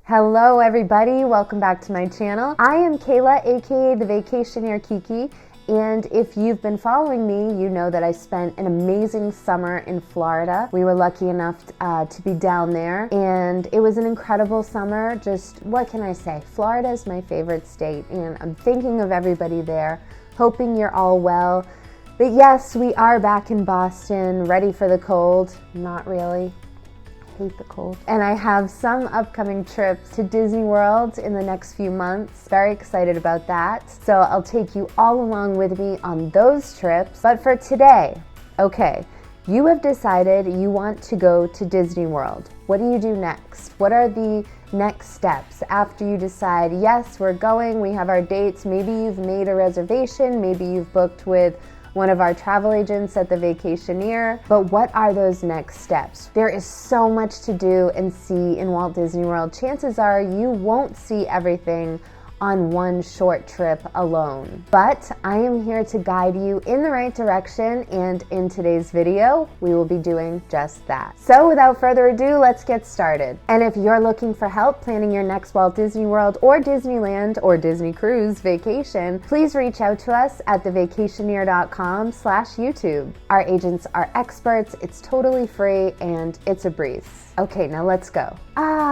Hello everybody, welcome back to my channel. I am Kayla, aka the Vacationeer Kiki, and if you've been following me, you know that I spent an amazing summer in Florida. We were lucky enough to be down there, and it was an incredible summer. Just, what can I say? Florida is my favorite state, and I'm thinking of everybody there, hoping you're all well. But yes, we are back in Boston, ready for the cold. Not really. Hate the cold. And I have some upcoming trips to Disney World in the next few months. Very excited about that. So I'll take you all along with me on those trips. But for today, okay, you have decided you want to go to Disney World. What do you do next? What are the next steps after you decide, yes, we're going, we have our dates, maybe you've made a reservation, maybe you've booked with one of our travel agents at the Vacationeer, but what are those next steps? There is so much to do and see in Walt Disney World. Chances are you won't see everything on one short trip alone. But I am here to guide you in the right direction, and in today's video, we will be doing just that. So without further ado, let's get started. And if you're looking for help planning your next Walt Disney World or Disneyland or Disney Cruise vacation, please reach out to us at thevacationeer.com/YouTube. Our agents are experts, it's totally free, and it's a breeze. Okay, now let's go.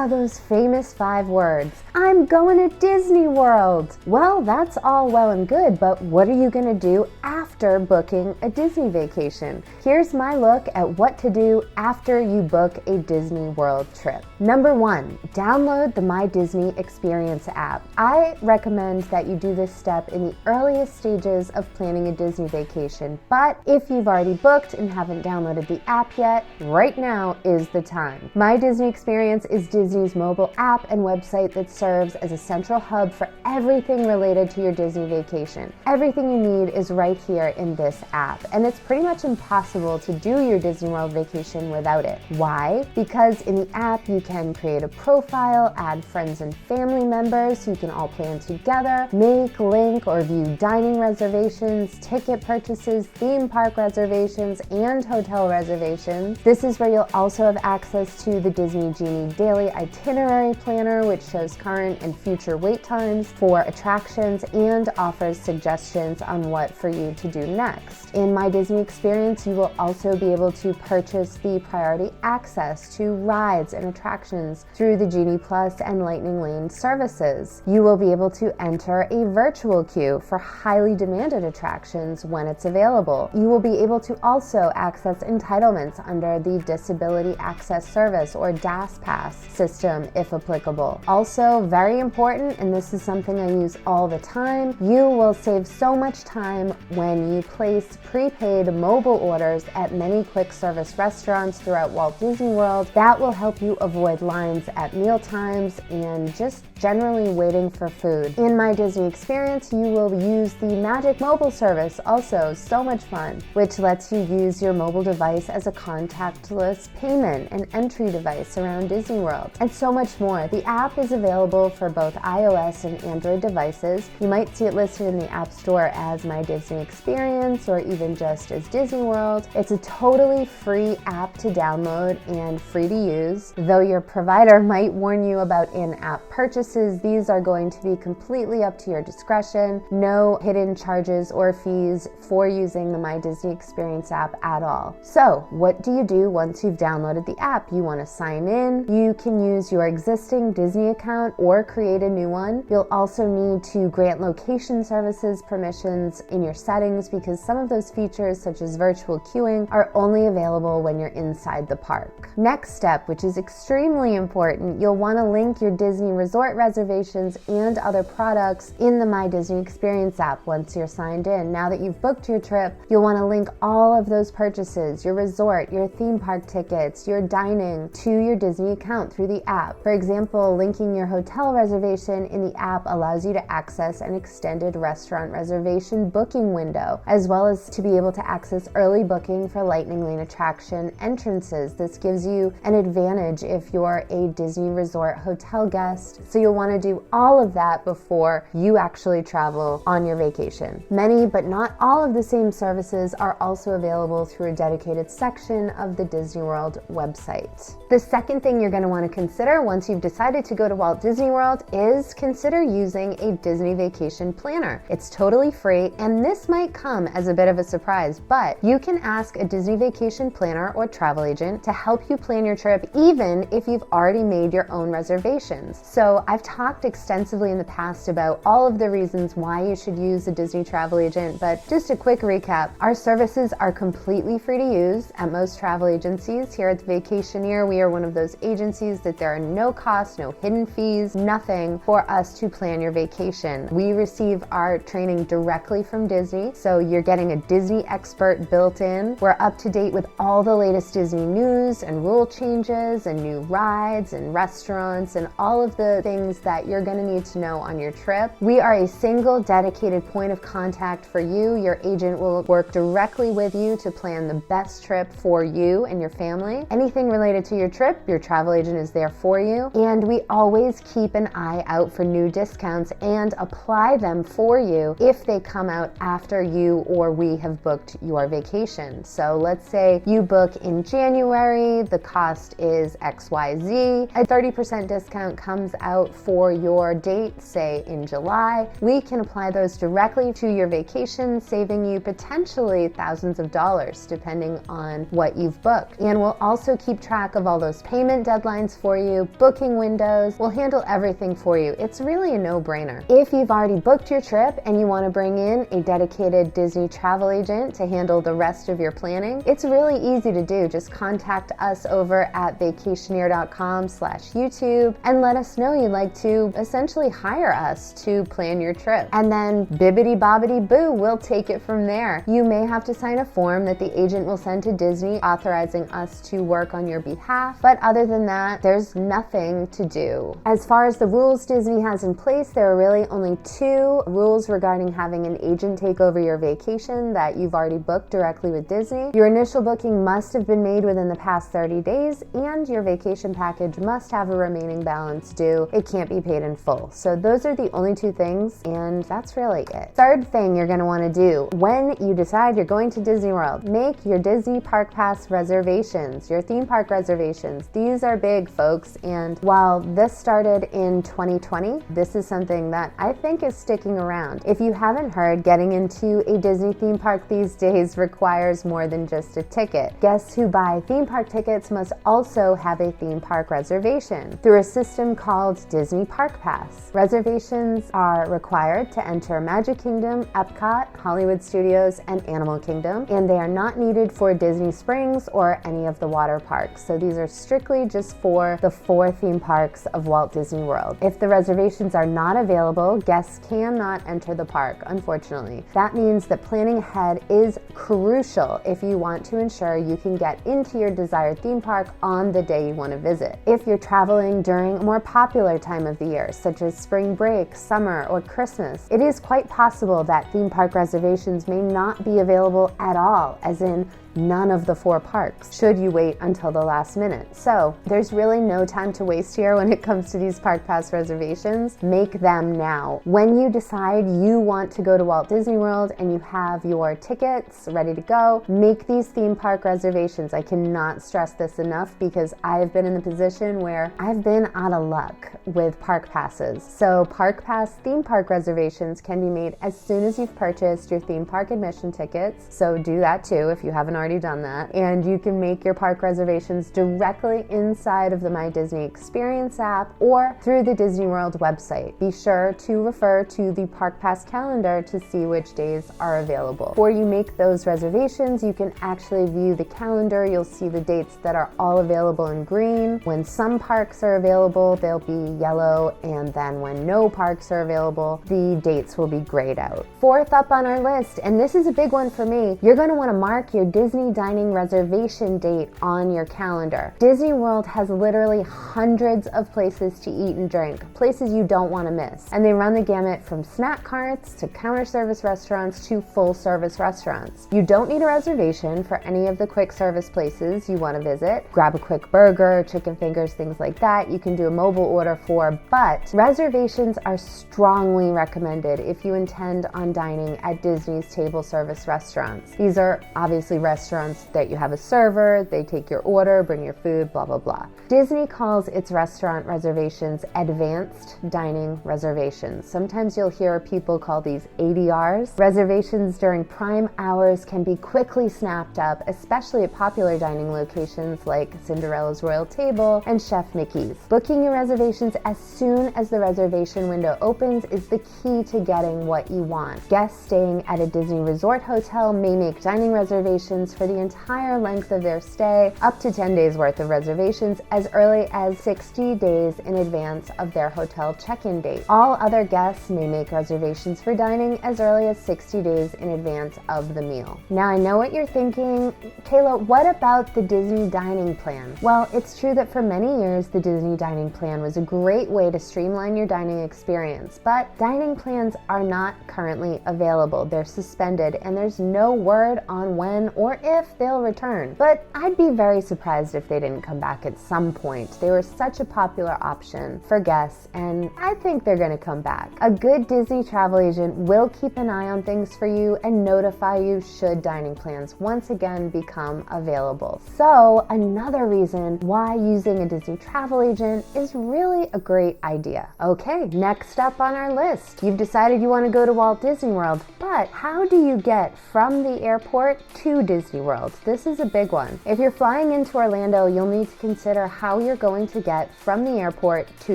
Those famous 5 words. I'm going to Disney World. Well, that's all well and good, but what are you gonna do after booking a Disney vacation? Here's my look at what to do after you book a Disney World trip. Number 1, download the My Disney Experience app. I recommend that you do this step in the earliest stages of planning a Disney vacation, but if you've already booked and haven't downloaded the app yet, right now is the time. My Disney Experience is Disney's mobile app and website that serves as a central hub for everything related to your Disney vacation. Everything you need is right here in this app, and it's pretty much impossible to do your Disney World vacation without it. Why? Because in the app you can create a profile, add friends and family members so you can all plan together, make, link, or view dining reservations, ticket purchases, theme park reservations, and hotel reservations. This is where you'll also have access to the Disney Genie Daily Itinerary Planner, which shows current and future wait times for attractions and offers suggestions on what for you to do next. In My Disney Experience, you will also be able to purchase the priority access to rides and attractions through the Genie Plus and Lightning Lane services. You will be able to enter a virtual queue for highly demanded attractions when it's available. You will be able to also access entitlements under the Disability Access Service or DAS Pass system if applicable. Also, very important, and this is something I use all the time, you will save so much time when you place prepaid mobile orders at many quick service restaurants throughout Walt Disney World. That will help you avoid lines at meal times and just generally waiting for food. In My Disney Experience, you will use the Magic Mobile service, also so much fun, which lets you use your mobile device as a contactless payment and entry device around Disney World, and so much more. The app is available for both iOS and Android devices. You might see it listed in the App Store as My Disney Experience or even just as Disney World. It's a totally free app to download and free to use. Though your provider might warn you about in-app purchases, these are going to be completely up to your discretion. No hidden charges or fees for using the My Disney Experience app at all. So, what do you do once you've downloaded the app? You want to sign in. You can use your existing Disney account or create a new one. You'll also need to grant location services permissions in your settings because some of those features, such as virtual queuing, are only available when you're inside the park. Next step, which is extremely important, you'll want to link your Disney resort reservations and other products in the My Disney Experience app once you're signed in. Now that you've booked your trip, you'll want to link all of those purchases, your resort, your theme park tickets, your dining, to your Disney account through the app. For example, linking your hotel reservation in the app allows you to access an extended restaurant reservation booking window, as well as to be able to access early booking for Lightning Lane attraction entrances. This gives you an advantage if you're a Disney Resort hotel guest. So you'll want to do all of that before you actually travel on your vacation. Many, but not all of the same services are also available through a dedicated section of the Disney World website. The second thing you're going to want to consider once you've decided to go to Walt Disney World is consider using a Disney Vacation Planner. It's totally free, and this might come as a bit of a surprise, but you can ask a Disney Vacation Planner or travel agent to help you plan your trip even if you've already made your own reservations. So I've talked extensively in the past about all of the reasons why you should use a Disney travel agent, but just a quick recap. Our services are completely free to use at most travel agencies. Here at the Vacationeer, we are one of those agencies that there are no costs, no hidden fees, nothing for us to plan your vacation. We receive our training directly from Disney, so you're getting a Disney expert built in. We're up to date with all the latest Disney news and rule changes and new rides and restaurants and all of the things that you're going to need to know on your trip. We are a single dedicated point of contact for you. Your agent will work directly with you to plan the best trip for you and your family. Anything related to your trip, your travel agent is there for you. And we always keep an eye out for new discounts and apply them for you if they come out after you or we have booked your vacation. So let's say you book in January, the cost is XYZ. A 30% discount comes out for your date, say in July. We can apply those directly to your vacation, saving you potentially thousands of dollars depending on what you've booked. And we'll also keep track of all those payment deadlines for you, booking windows. We'll handle everything for you. It's really a no-brainer. If you've already booked your trip and you want to bring in a dedicated Disney travel agent to handle the rest of your planning, it's really easy to do. Just contact us over at vacationeer.com/YouTube and let us know you'd like to essentially hire us to plan your trip. And then bibbidi bobbidi boo, we'll take it from there. You may have to sign a form that the agent will send to Disney authorizing us to work on your behalf, but other than that, there's nothing to do. As far as the rules Disney has in place, there are really only 2 rules regarding having an agent take over your vacation that you've already booked directly with Disney. Your initial booking must have been made within the past 30 days, and your vacation package must have a remaining balance due. It can't be paid in full. So those are the only 2 things, and that's really it. Third thing you're going to want to do when you decide you're going to Disney World, make your Disney Park Pass reservations, your theme park reservations. These are big, folks, and while this started in 2020, this is something that I think is sticking around. If you haven't heard, getting into a Disney theme park these days requires more than just a ticket. Guests who buy theme park tickets must also have a theme park reservation through a system called Disney Park Pass. Reservations are required to enter Magic Kingdom, Epcot, Hollywood Studios, and Animal Kingdom, and they are not needed for Disney Springs or any of the water parks. So these are strictly just for the 4 theme parks of Walt Disney World. If the reservations are not available, guests cannot enter the park, unfortunately. That means that planning ahead is crucial if you want to ensure you can get into your desired theme park on the day you want to visit. If you're traveling during a more popular time of the year, such as spring break, summer, or Christmas, it is quite possible that theme park reservations may not be available at all, as in none of the 4 parks, should you wait until the last minute. So there's really no time to waste here when it comes to these Park Pass reservations. Make them now. When you decide you want to go to Walt Disney World and you have your tickets ready to go, make these theme park reservations. I cannot stress this enough because I've been in the position where I've been out of luck with Park Passes. So Park Pass theme park reservations can be made as soon as you've purchased your theme park admission tickets. So do that too if you haven't already done that. And you can make your park reservations directly inside of the My Disney Experience app or through the Disney World website. Be sure to refer to the Park Pass calendar to see which days are available. Before you make those reservations, you can actually view the calendar. You'll see the dates that are all available in green. When some parks are available, they'll be yellow, and then when no parks are available, the dates will be grayed out. 4th up on our list, and this is a big one for me, you're going to want to mark your Disney dining reservation date on your calendar. Disney World has literally hundreds of places to eat and drink, places you don't want to miss. And they run the gamut from snack carts to counter service restaurants to full service restaurants. You don't need a reservation for any of the quick service places you want to visit. Grab a quick burger, chicken fingers, things like that. You can do a mobile order for, but reservations are strongly recommended if you intend on dining at Disney's table service restaurants. These are obviously restaurants that you have a server, they take your order, bring bring your food, blah, blah, blah. Disney calls its restaurant reservations advanced dining reservations. Sometimes you'll hear people call these ADRs. Reservations during prime hours can be quickly snapped up, especially at popular dining locations like Cinderella's Royal Table and Chef Mickey's. Booking your reservations as soon as the reservation window opens is the key to getting what you want. Guests staying at a Disney resort hotel may make dining reservations for the entire length of their stay, up to 10 days worth of reservations as early as 60 days in advance of their hotel check-in date. All other guests may make reservations for dining as early as 60 days in advance of the meal. Now I know what you're thinking, Kayla, what about the Disney dining plan? Well, it's true that for many years the Disney dining plan was a great way to streamline your dining experience, but dining plans are not currently available. They're suspended and there's no word on when or if they'll return. But I'd be very surprised if they didn't come back at some point. They were such a popular option for guests and I think they're going to come back. A good Disney travel agent will keep an eye on things for you and notify you should dining plans once again become available. So another reason why using a Disney travel agent is really a great idea. Okay, next up on our list, you've decided you want to go to Walt Disney World, but how do you get from the airport to Disney World? This is a big one. If you're flying into Orlando, you'll need to consider how you're going to get from the airport to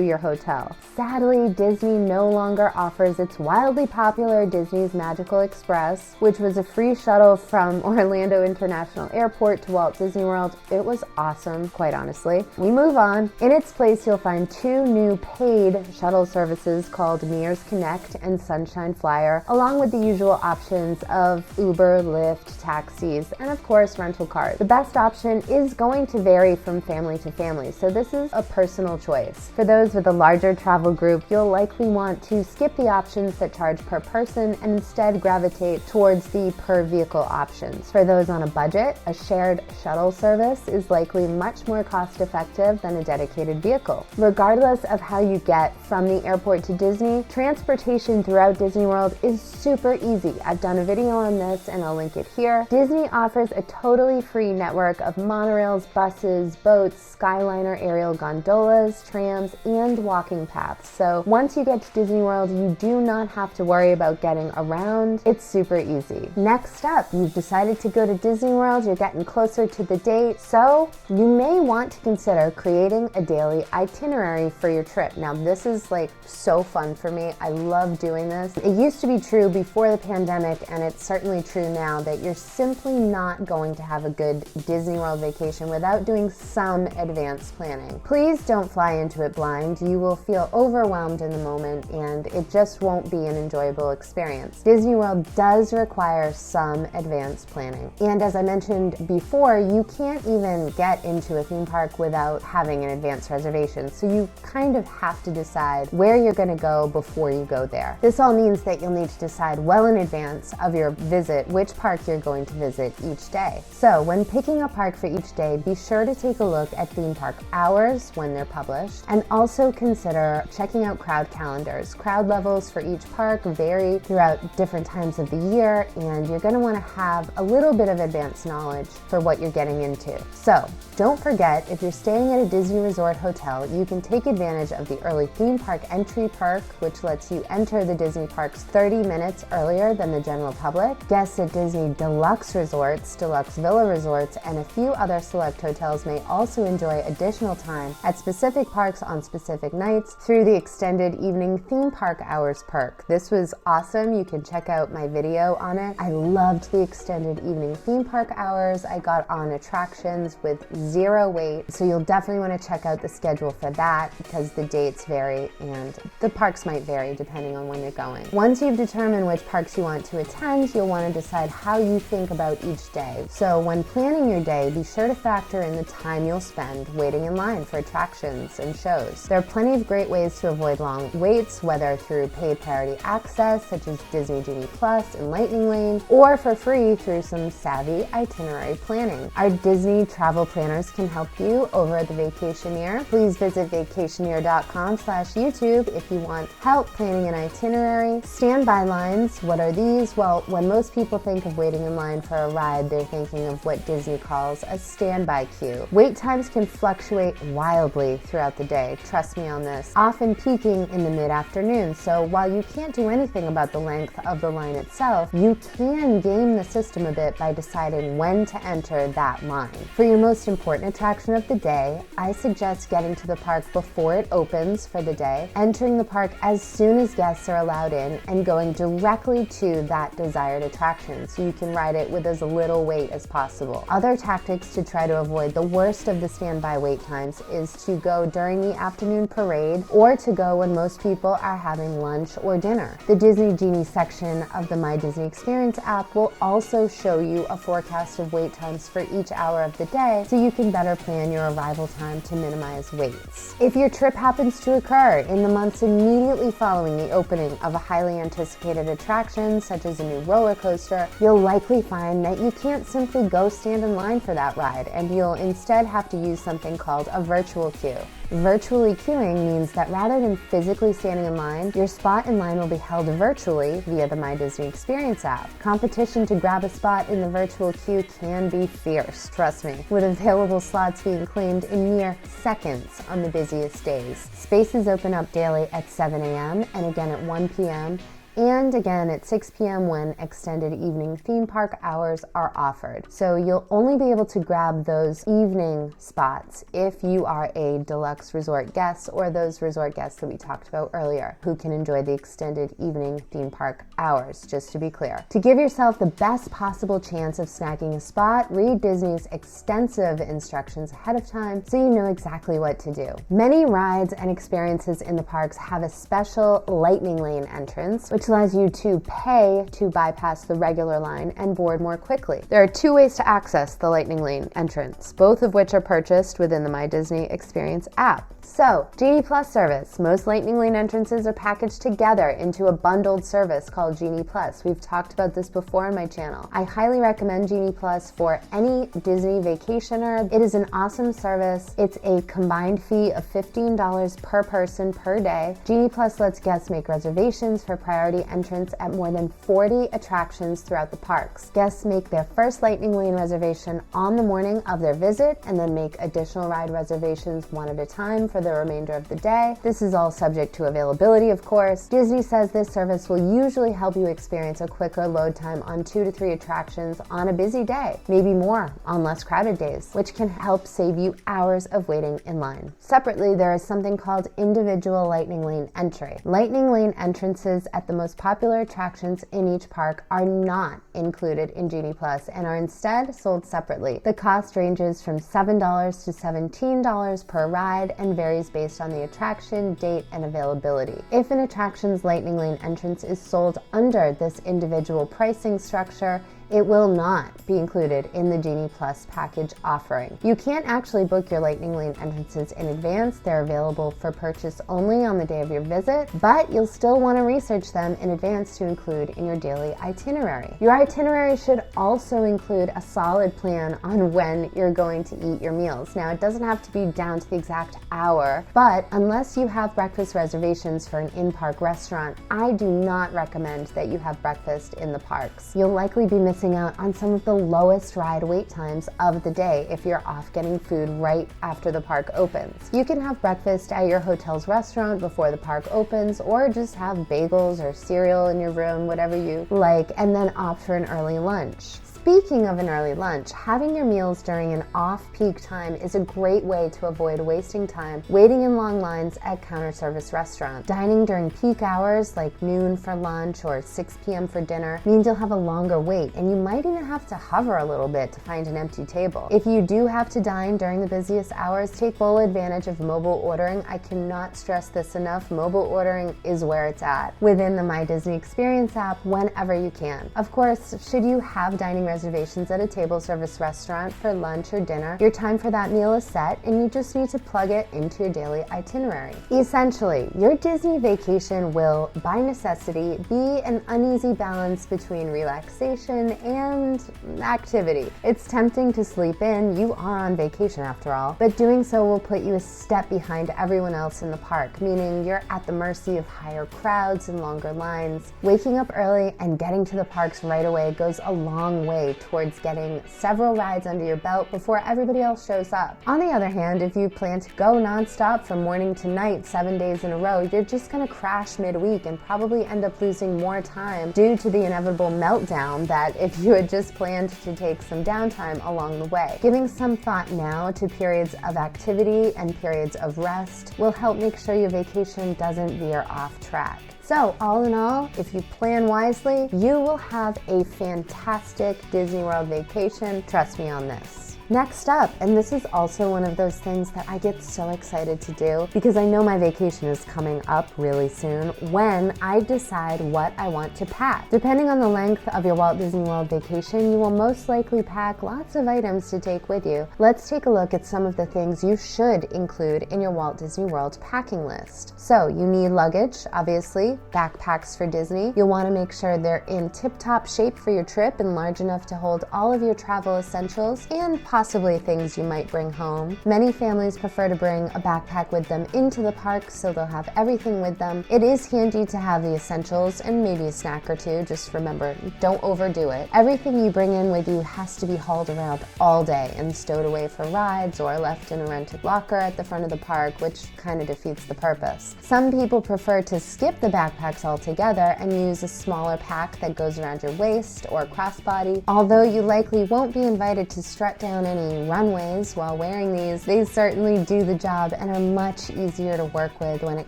your hotel. Sadly, Disney no longer offers its wildly popular Disney's Magical Express, which was a free shuttle from Orlando International Airport to Walt Disney World. It was awesome, quite honestly. We move on. In its place, you'll find two new paid shuttle services called Mears Connect and Sunshine Flyer, along with the usual options of Uber, Lyft, taxis, and of course rental cars. The best option is going to vary from family to family, so this is a personal choice. For those with a larger travel group, you'll likely want to skip the options that charge per person and instead gravitate towards the per vehicle options. For those on a budget, a shared shuttle service is likely much more cost effective than a dedicated vehicle. Regardless of how you get from the airport to Disney, transportation throughout Disney World is super easy. I've done a video on this and I'll link it here. Disney offers a totally free network of monorails, buses, boats, Skyliner aerial gondolas, trams, and walking paths. So once you get to Disney World, you do not have to worry about getting around. It's super easy. Next up, you've decided to go to Disney World, you're getting closer to the date, so you may want to consider creating a daily itinerary for your trip. Now this is like so fun for me. I love doing this. It used to be true before the pandemic and it's certainly true now that you're simply not going to have a good Disney World vacation without doing some advanced planning. Please don't fly into it blind. You will feel overwhelmed in the moment and it just won't be an enjoyable experience. Disney World does require some advanced planning. And as I mentioned before, you can't even get into a theme park without having an advanced reservation. So you kind of have to decide where you're going to go before you go there. This all means that you'll need to decide well in advance of your visit which park you're going to visit each day. So when picking a park for each day, be sure to take a look at theme park hours when they're published, and also consider checking out crowd calendars. Crowd levels for each park vary throughout different times of the year, and you're going to want to have a little bit of advanced knowledge for what you're getting into. So don't forget, if you're staying at a Disney Resort hotel, you can take advantage of the early theme park entry perk, which lets you enter the Disney parks 30 minutes earlier than the general public. Guests at Disney Deluxe Resorts, Deluxe Villa Resorts, and a few other select hotels may also enjoy additional time at specific parks on specific nights through the extended evening theme park hours perk. This was awesome. You can check out my video on it. I loved the extended evening theme park hours. I got on attractions with zero wait, so you'll definitely want to check out the schedule for that because the dates vary and the parks might vary depending on when you're going. Once you've determined which parks you want to attend, you'll want to decide how you think about each day. So when planning your day, be sure to factor in the time you'll spend waiting in line for attractions and shows. There are plenty of great ways to avoid long waits, whether through paid priority access such as Disney Genie Plus and Lightning Lane, or for free through some savvy itinerary planning. Our Disney travel planners can help you over at the Vacationeer. Please visit vacationeer.com/YouTube if you want help planning an itinerary. Standby lines, what are these? Well, when most people think of waiting in line for a ride, they're thinking of what Disney calls a standby queue. Wait times can fluctuate wildly throughout the day, trust me on this, often peaking in the mid-afternoon. So while you can't do anything about the length of the line itself, you can game the system a bit by deciding when to enter that line. For your most important attraction of the day, I suggest getting to the park before it opens for the day, entering the park as soon as guests are allowed in, and going directly to that desired attraction so you can ride it with as little wait as possible. Other tactics to try to avoid the worst of the standby wait times is to go during the afternoon parade or to go when most people are having lunch or dinner. The Disney Genie section of the My Disney Experience app will also show you a forecast of wait times for each hour of the day so you can better plan your arrival time to minimize waits. If your trip happens to occur in the months immediately following the opening of a highly anticipated attraction, such as a new roller coaster, you'll likely find that you can't simply go stand in line for that ride, and you'll instead have to use something called a virtual queue. Virtually queuing means that rather than physically standing in line, your spot in line will be held virtually via the My Disney Experience app. Competition to grab a spot in the virtual queue can be fierce, trust me, with available slots being claimed in mere seconds on the busiest days. Spaces open up daily at 7 a.m. and again at 1 p.m. and again at 6 p.m. when extended evening theme park hours are offered. So you'll only be able to grab those evening spots if you are a deluxe resort guest or those resort guests that we talked about earlier who can enjoy the extended evening theme park hours, just to be clear. To give yourself the best possible chance of snagging a spot, read Disney's extensive instructions ahead of time so you know exactly what to do. Many rides and experiences in the parks have a special lightning lane entrance, which allows you to pay to bypass the regular line and board more quickly. There are two ways to access the Lightning Lane entrance, both of which are purchased within the My Disney Experience app. So, Genie Plus service. Most Lightning Lane entrances are packaged together into a bundled service called Genie Plus. We've talked about this before on my channel. I highly recommend Genie Plus for any Disney vacationer. It is an awesome service. It's a combined fee of $15 per person per day. Genie Plus lets guests make reservations for priority entrance at more than 40 attractions throughout the parks. Guests make their first Lightning Lane reservation on the morning of their visit and then make additional ride reservations one at a time for the remainder of the day. This is all subject to availability, of course. Disney says this service will usually help you experience a quicker load time on 2 to 3 attractions on a busy day, maybe more on less crowded days, which can help save you hours of waiting in line. Separately, there is something called individual Lightning Lane entry. Lightning Lane entrances at the most popular attractions in each park are not included in Genie Plus and are instead sold separately. The cost ranges from $7 to $17 per ride and varies based on the attraction, date, and availability. If an attraction's Lightning Lane entrance is sold under this individual pricing structure, it will not be included in the Genie Plus package offering. You can't actually book your Lightning Lane entrances in advance. They're available for purchase only on the day of your visit, but you'll still want to research them in advance to include in your daily itinerary. Your itinerary should also include a solid plan on when you're going to eat your meals. Now, it doesn't have to be down to the exact hour, but unless you have breakfast reservations for an in-park restaurant, I do not recommend that you have breakfast in the parks. You'll likely be missing out on some of the lowest ride wait times of the day if you're off getting food right after the park opens. You can have breakfast at your hotel's restaurant before the park opens, or just have bagels or cereal in your room, whatever you like, and then opt for an early lunch. Speaking of an early lunch, having your meals during an off-peak time is a great way to avoid wasting time waiting in long lines at counter service restaurants. Dining during peak hours like noon for lunch or 6 p.m. for dinner means you'll have a longer wait, and you might even have to hover a little bit to find an empty table. If you do have to dine during the busiest hours, take full advantage of mobile ordering. I cannot stress this enough. Mobile ordering is where it's at within the My Disney Experience app whenever you can. Of course, should you have dining reservations at a table service restaurant for lunch or dinner, your time for that meal is set and you just need to plug it into your daily itinerary. Essentially, your Disney vacation will, by necessity, be an uneasy balance between relaxation and activity. It's tempting to sleep in, you are on vacation after all, but doing so will put you a step behind everyone else in the park, meaning you're at the mercy of higher crowds and longer lines. Waking up early and getting to the parks right away goes a long way way towards getting several rides under your belt before everybody else shows up. On the other hand, if you plan to go nonstop from morning to night 7 days in a row, you're just going to crash midweek and probably end up losing more time due to the inevitable meltdown that if you had just planned to take some downtime along the way. Giving some thought now to periods of activity and periods of rest will help make sure your vacation doesn't veer off track. So all in all, if you plan wisely, you will have a fantastic Disney World vacation. Trust me on this. Next up, and this is also one of those things that I get so excited to do because I know my vacation is coming up really soon, when I decide what I want to pack. Depending on the length of your Walt Disney World vacation, you will most likely pack lots of items to take with you. Let's take a look at some of the things you should include in your Walt Disney World packing list. So you need luggage, obviously, backpacks for Disney. You'll want to make sure they're in tip-top shape for your trip and large enough to hold all of your travel essentials and possibly things you might bring home. Many families prefer to bring a backpack with them into the park so they'll have everything with them. It is handy to have the essentials and maybe a snack or two. Just remember, don't overdo it. Everything you bring in with you has to be hauled around all day and stowed away for rides or left in a rented locker at the front of the park, which kind of defeats the purpose. Some people prefer to skip the backpacks altogether and use a smaller pack that goes around your waist or crossbody. Although you likely won't be invited to strut down any runways while wearing these, they certainly do the job and are much easier to work with when it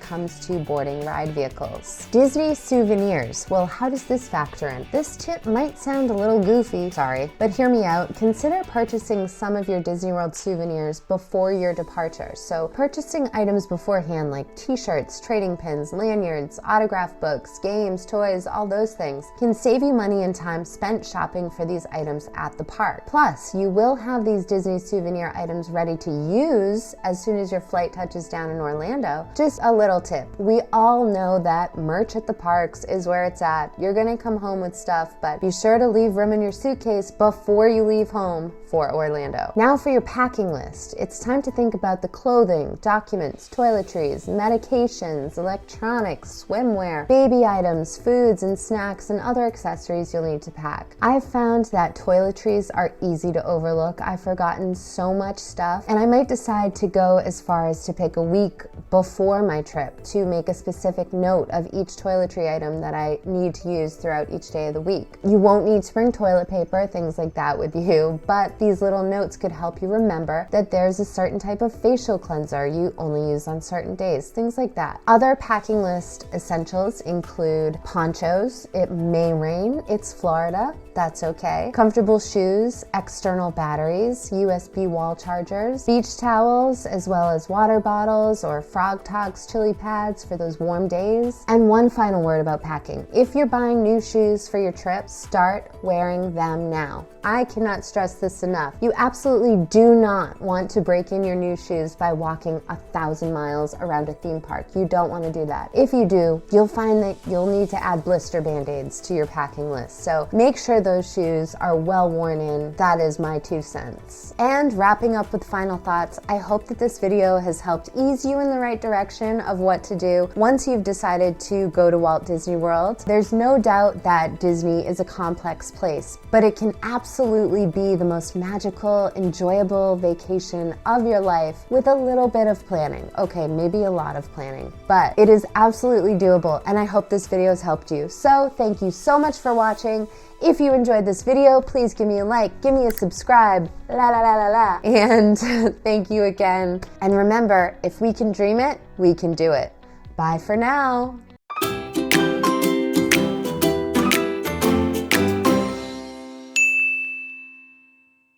comes to boarding ride vehicles. Disney souvenirs. Well, how does this factor in? This tip might sound a little goofy, sorry, but hear me out. Consider purchasing some of your Disney World souvenirs before your departure. So purchasing items beforehand like t-shirts, trading pins, lanyards, autograph books, games, toys, all those things can save you money and time spent shopping for these items at the park. Plus, you will have these Disney souvenir items ready to use as soon as your flight touches down in Orlando. Just a little tip. We all know that merch at the parks is where it's at. You're gonna come home with stuff, but be sure to leave room in your suitcase before you leave home for Orlando. Now for your packing list. It's time to think about the clothing, documents, toiletries, medications, electronics, swimwear, baby items, foods and snacks, and other accessories you'll need to pack. I've found that toiletries are easy to overlook. I've forgotten so much stuff, and I might decide to go as far as to pick a week before my trip to make a specific note of each toiletry item that I need to use throughout each day of the week. You won't need to bring toilet paper, things like that with you, but these little notes could help you remember that there's a certain type of facial cleanser you only use on certain days, things like that. Other packing list essentials include ponchos. It may rain, it's Florida, that's okay. Comfortable shoes, external batteries, USB wall chargers, beach towels, as well as water bottles or Frog Talks chili pads for those warm days. And one final word about packing. If you're buying new shoes for your trip, start wearing them now. I cannot stress this enough. You absolutely do not want to break in your new shoes by walking 1,000 miles around a theme park. You don't want to do that. If you do, you'll find that you'll need to add blister band-aids to your packing list. So make sure those shoes are well worn in. That is my 2 cents. And wrapping up with final thoughts, I hope that this video has helped ease you in the right direction of what to do once you've decided to go to Walt Disney World. There's no doubt that Disney is a complex place, but it can absolutely be the most magical, enjoyable vacation of your life with a little bit of planning. Okay, maybe a lot of planning, but it is absolutely doable, and I hope this video has helped you. So thank you so much for watching. If you enjoyed this video, please give me a like, give me a subscribe, la la la la la, and thank you again. And remember, if we can dream it, we can do it. Bye for now.